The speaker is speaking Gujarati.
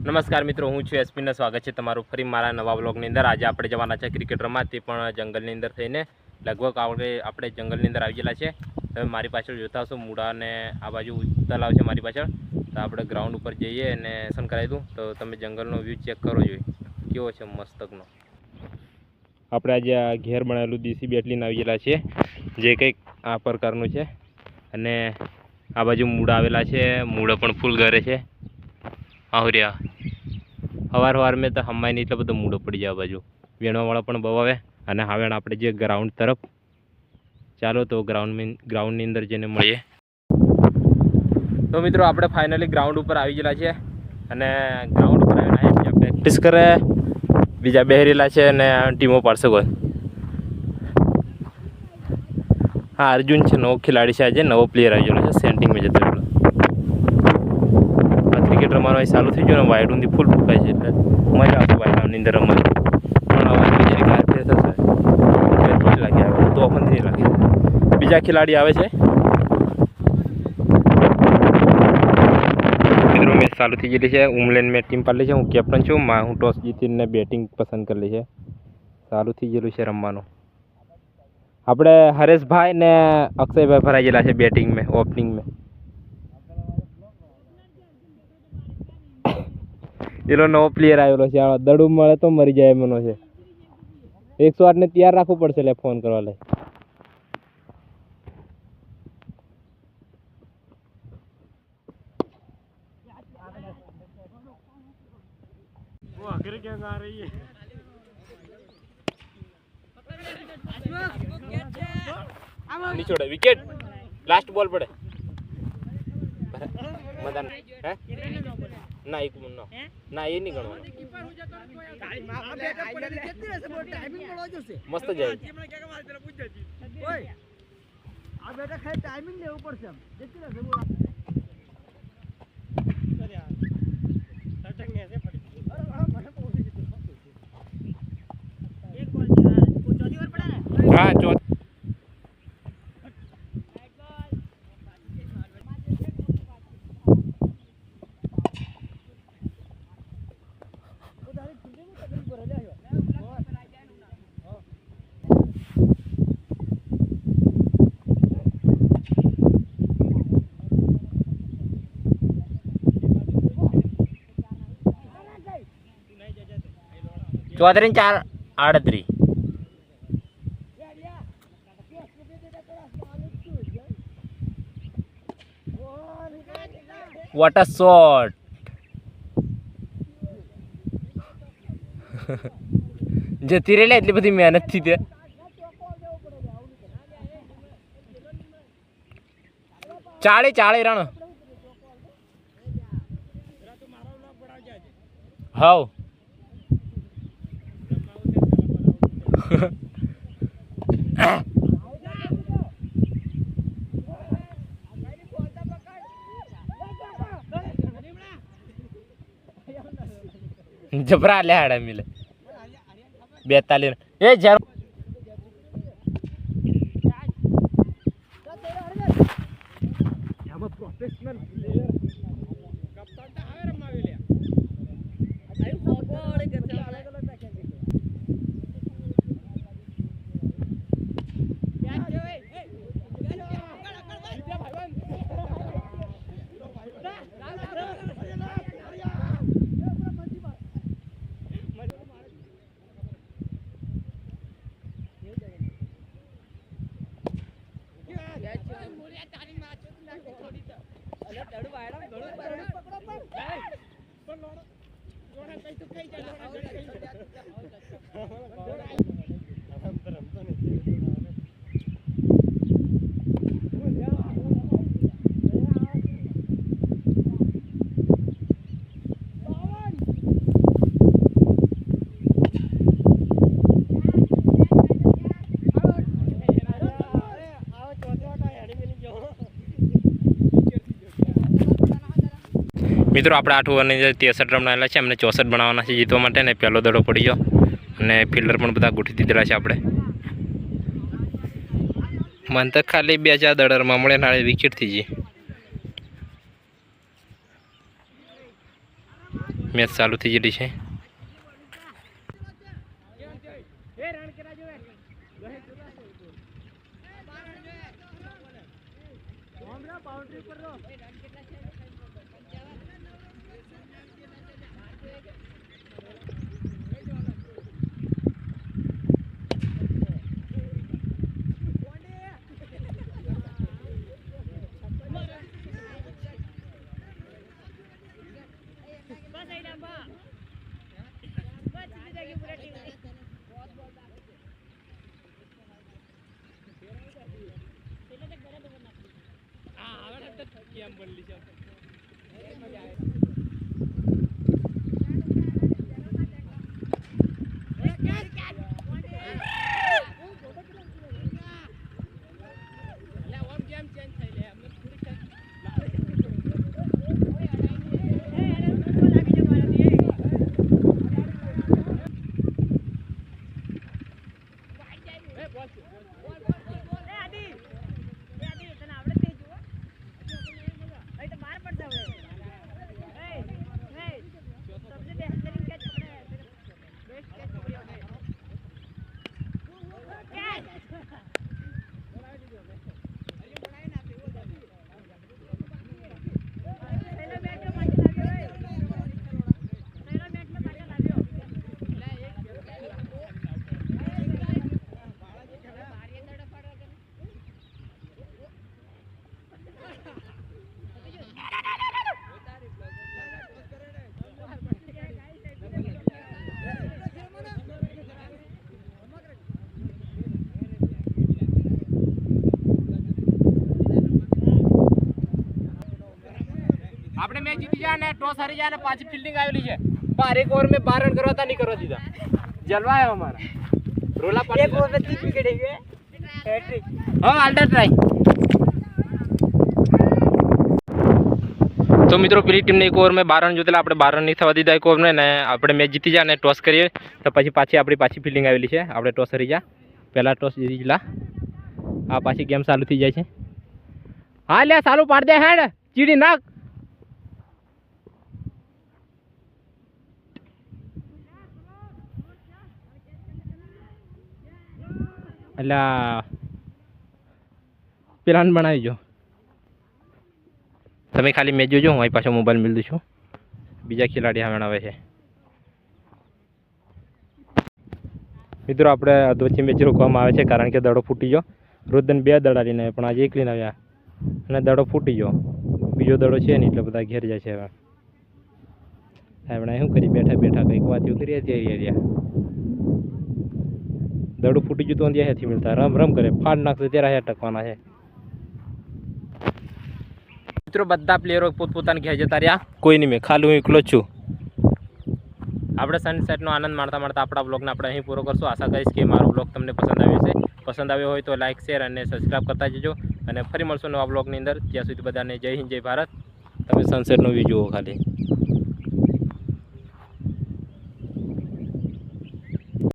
નમસ્કાર મિત્રો, હું છું એસપીને સ્વાગત છે તમારું ફરી મારા નવા વ્લોગની અંદર। આજે આપણે જવાના છે ક્રિકેટ રમવા, તે પણ જંગલની અંદર થઈને। લગભગ આપણે જંગલની અંદર આવી ગયેલા છે। તમે મારી પાછળ જોતા હશો મૂળા અને આ બાજુ તલાવ છે મારી પાછળ। તો આપણે ગ્રાઉન્ડ ઉપર જઈએ અને દર્શન કરાવી દઉં તો તમે જંગલનો વ્યૂ ચેક કરો જોઈએ કેવો છે મસ્તકનો। આપણે આજે આ ઘેર બનાવેલું દેશી બેટ લઈને આવી ગયેલા છે, જે કંઈક આ પ્રકારનું છે। અને આ બાજુ મૂળા આવેલા છે, મૂળો પણ ફૂલ ઘરે છે। આવ્યા સવાર મેં તો હમાય નહીં, એટલે બધો મૂડો પડી જાય બાજુ વેણવાવાળા પણ બહુ આવે। અને હવે આપણે જે ગ્રાઉન્ડ તરફ ચાલો તો ગ્રાઉન્ડની અંદર જઈને મળીએ। તો મિત્રો આપણે ફાઇનલી ગ્રાઉન્ડ ઉપર આવી ગયેલા છે અને ગ્રાઉન્ડ ઉપર આવીને બીજા પ્રેક્ટિસ કરે, બીજા બેહરેલા છે અને ટીમો પાડશે કોઈ। હા, અર્જુન છે, નવો ખેલાડી છે, આજે નવો પ્લેયર આવી ગયેલો છે, સેન્ટિંગમાં જતો રહ્યો। ક્રિકેટ રમવાનું ચાલુ થઈ ગયું ને વાઇડ ઊંધી ફૂલ ફૂંકાય છે, એટલે મજા આવશે વાઇડની અંદર રમવાની। પણ અવાજ બીજાની કાર ફેર થશે થોડી લાગે આવે તો પણ નહીં લાગે। બીજા ખેલાડી આવે છે, મિત્રો મેચ ચાલુ થઈ ગયેલી છે। ઉમલેન મેં ટીમ પાડેલી છે, હું કેપ્ટન છું। હું ટોસ જીતીને બેટિંગ પસંદ કરેલી છે। ચાલુ થઈ ગયેલું છે રમવાનું। આપણે હરેશભાઈ ને અક્ષયભાઈ ભરાઈ ગયેલા છે બેટિંગ મેં, ઓપનિંગ મેં। એનો નવો પ્લેયર આવેલો છે, દડું મળે તો મરી જાય એમનો છે। 108 ને તૈયાર રાખવું પડશે એટલે ફોન કરવા લે। નીચોડે વિકેટ, લાસ્ટ બોલ પડે મદાન હે ના એક નો ના એ નહીં ગણવાનું, મસ્ત જાય। આ બેટા ખાલી ટાઈમિંગ લેવું પડશે એમ જેટલી રહેશે બોલ હા ચો चौधरी 438। What a shot! જતી રહેલા એટલી બધી મહેનત થી તે ચાળી રન હાવ જબરા લે હાડા મિલે 42 એ જર આમાં પ્રોફેશનલ પ્લેયર કપ્તાન તા હવે રમાવી લે આઈ ફોગોળે કરતા અલગ અલગ નાખે યાર જો એ મિત્રો આપણે 8 ઓવરની અંદર 63 રન આવેલા છે, અમને 64 બનાવવાના છે જીતવા માટે। ને પહેલો દડો પડી ગયો અને ફિલ્ડર પણ બધા ગોઠવી દીધેલા છે આપણે। મને તો ખાલી 2-4 દડરમાં મળે નાળે વિકેટ થઈ ગઈ। મેચ ચાલુ થઈ ગયેલી છે. આપણે મેચ જીતી જાય ને ટોસ હારી જાય ને પાછી ફિલ્ડિંગ આવેલી છે. 12 ઓવર में 12 रन करवाता नहीं करवा दीदा. जलवा है हमारा. रोला पर 1 ओवर में 3 विकेट है. हैट्रिक. हां अल्टर ट्राई. तो મિત્રો પેલી ટીમને 1 ઓવર में 12 રન જોતેલા આપણે 12 રન નહીં થવા દીધા 1 ઓવર ને આપણે મેચ જીતી જાય ને ટોસ કરીએ તો પછી આપણી પાછી ફિલ્ડિંગ આવેલી છે. આપણે ટોસ હારી જા પહેલા ટોસ જીતીલા આ પાછી ગેમ ચાલુ થઈ જાય છે. હા લે ચાલુ પાડ દે હેડ ચીડી નાખ. એટલે પ્લાન બનાવી જો તમે ખાલી મેચ જોજો. હું અહીં પાછો મોબાઈલ મિલ દઉં છું. બીજા ખેલાડી હવે આવે છે. મિત્રો આપણે અધવચ્ચે મેચ રોકવામાં આવે છે કારણ કે દડો ફૂટી ગયો. રોજન 2 દડા લઈને પણ આજે 1 લઈને આવ્યા અને દડો ફૂટી ગયો. બીજો દડો છે નહીં એટલે બધા ઘેર જાય છે. હવે આપણે શું કરી બેઠા બેઠા કંઈક વાતો કરીએ ત્યારે દડો ફૂટી ગયું તો અંધ્યાથી મળતા રમ રમ કરે ફાડ નાખશે ત્યારે ટકવાના છે. મિત્રો બધા પ્લેયરો પોતપોતાની ઘેર જતા રહ્યા. કોઈ નહીં, મેં ખાલી હું એકલો જ છું. આપણે સનસેટનો આનંદ માણતા માણતા આપણા બ્લોગને આપણે અહીં પૂરો કરશું. આશા કરીશ કે મારો બ્લોગ તમને પસંદ આવ્યો છે. પસંદ આવ્યો હોય તો લાઇક શેર અને સબસ્ક્રાઈબ કરતા જજો અને ફરી મળશું નવા બ્લોગની અંદર. ત્યાં સુધી બધાને જય હિન્દ જય ભારત. તમે સનસેટનો વ્યૂ જુઓ ખાલી.